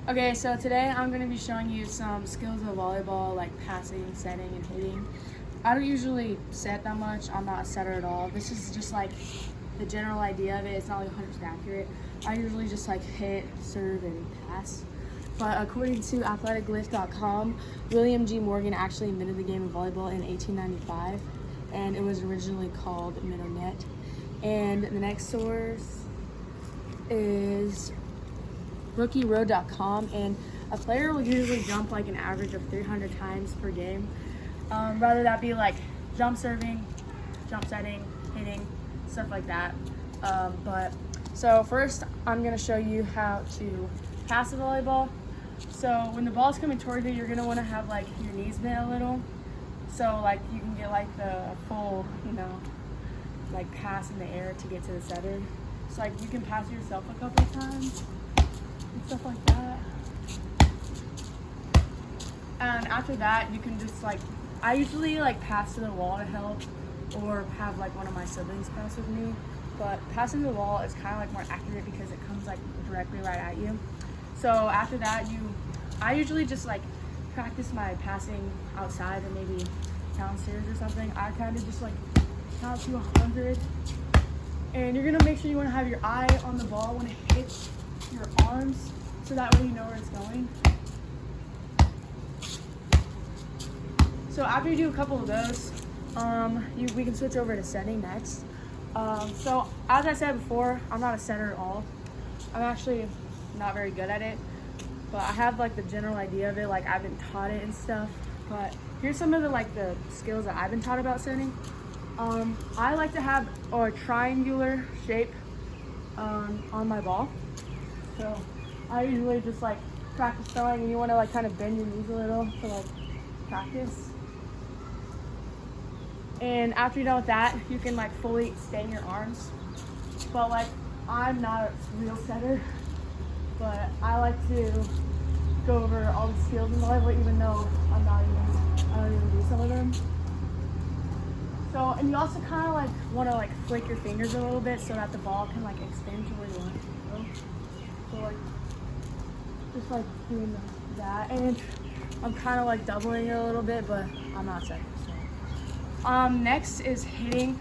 Okay, so today I'm going to be showing you some skills of volleyball, like passing, setting, and hitting. I don't usually set that much. I'm not a setter at all. This is just like the general idea of it. It's not like 100% accurate. I usually just like hit, serve, and pass. But according to athleticglyph.com, William G. Morgan actually invented the game of volleyball in 1895, and it was originally called minnow net. And the next source is rookieroad.com, and a player will usually jump like an average of 300 times per game. Rather that be like jump serving, jump setting, hitting, stuff like that. So first I'm gonna show you how to pass a volleyball. So when the ball's coming towards you, you're gonna wanna have like your knees bent a little. So like you can get like the full, like pass in the air to get to the setter. So like you can pass yourself a couple of times and stuff like that. And after that, you can just like, I usually like pass to the wall to help, or have like one of my siblings pass with me. But passing the wall is kind of like more accurate because it comes like directly right at you. So after that, I usually just like practice my passing outside or maybe downstairs or something. I kind of just like count to 100. And you're gonna make sure you wanna have your eye on the ball when it hits your arms, so that way you know where it's going. So after you do a couple of those, we can switch over to setting next. So as I said before, I'm not a setter at all. I'm actually not very good at it, but I have like the general idea of it. Like I've been taught it and stuff. But here's some of the skills that I've been taught about setting. I like to have a triangular shape on my ball. So I usually just like practice throwing, and you want to like kind of bend your knees a little to like practice. And after you're done with that, you can like fully extend your arms. But like I'm not a real setter, but I like to go over all the skills in volleyball, even though I don't even do some of them. So, and you also kind of like want to like flick your fingers a little bit so that the ball can like extend to where you want it to go. So like, just like doing that, and I'm kind of like doubling it a little bit, but I'm not setting. So. Next is hitting.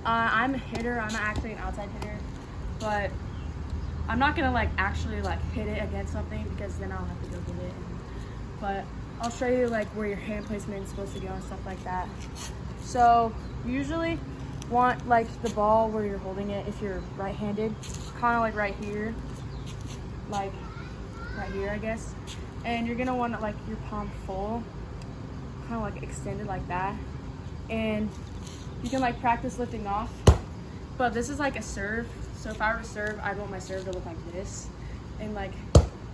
I'm a hitter. I'm not actually an outside hitter, but I'm not gonna like actually like hit it against something because then I'll have to go get it. But I'll show you like where your hand placement is supposed to go and stuff like that. So you usually want like the ball where you're holding it, if you're right-handed, kind of like right here, I guess. And you're gonna want like your palm full, kind of like extended like that. And you can like practice lifting off. But this is like a serve. So if I were to serve, I'd want my serve to look like this. And like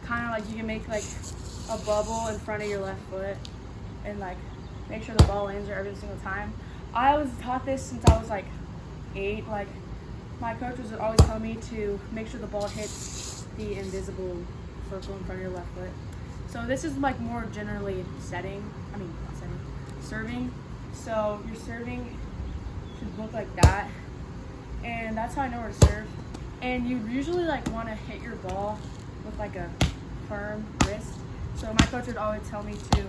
kind of like you can make like a bubble in front of your left foot and like make sure the ball lands there every single time. I was taught this since I was like 8. Like my coaches would always tell me to make sure the ball hits the invisible circle in front of your left foot. So this is like more generally serving. So your serving should look like that. And that's how I know where to serve. And you usually like want to hit your ball with like a firm wrist. So my coach would always tell me to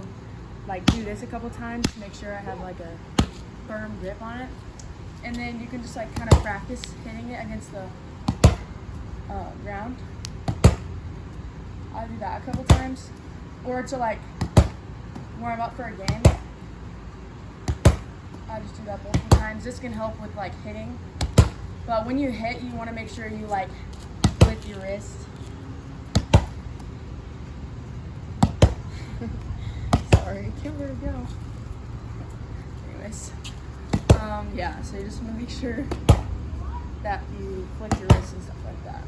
like do this a couple times to make sure I have like a firm grip on it. And then you can just like kind of practice hitting it against the ground. I'll do that a couple times. Or to like warm up for a game, I just do that multiple times. This can help with like hitting. But when you hit, you want to make sure you like lift your wrist. Sorry, I can't let it go. Anyways, yeah, so you just want to make sure that you flick your wrist and stuff like that.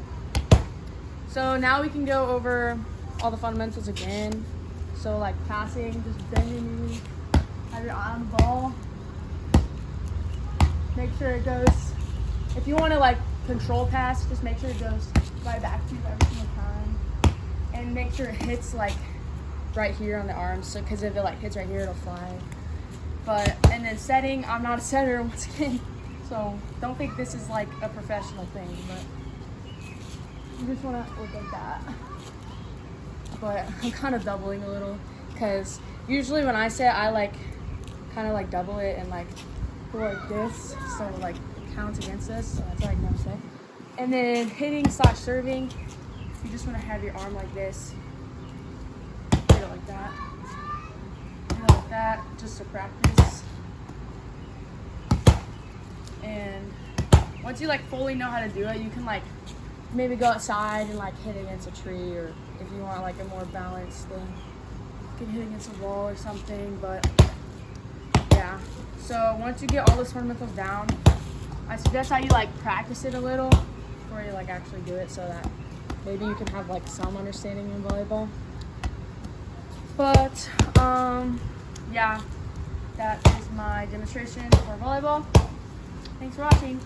So now we can go over all the fundamentals again. So like passing, just bend your knees, have your eye on the ball. Make sure it goes, if you want to like control pass, just make sure it goes right back to you every single time. And make sure it hits like right here on the arms, so because if it like hits right here, it'll fly. And then setting, I'm not a setter once again, so don't think this is like a professional thing, but you just want to look like that. but I'm kind of doubling a little because usually when I set, I like kind of like double it and like go like this, so like it counts against this. So that's what I'm gonna say. And then hitting / serving, you just want to have your arm like this, hit it like that, hit it like that, just to practice. And once you like fully know how to do it, you can like maybe go outside and like hit against a tree, or if you want like a more balanced thing, you can hit against a wall or something. But yeah, so once you get all the fundamentals down, I suggest that you like practice it a little before you like actually do it, so that maybe you can have like some understanding in volleyball. But yeah, that is my demonstration for volleyball. Thanks for watching.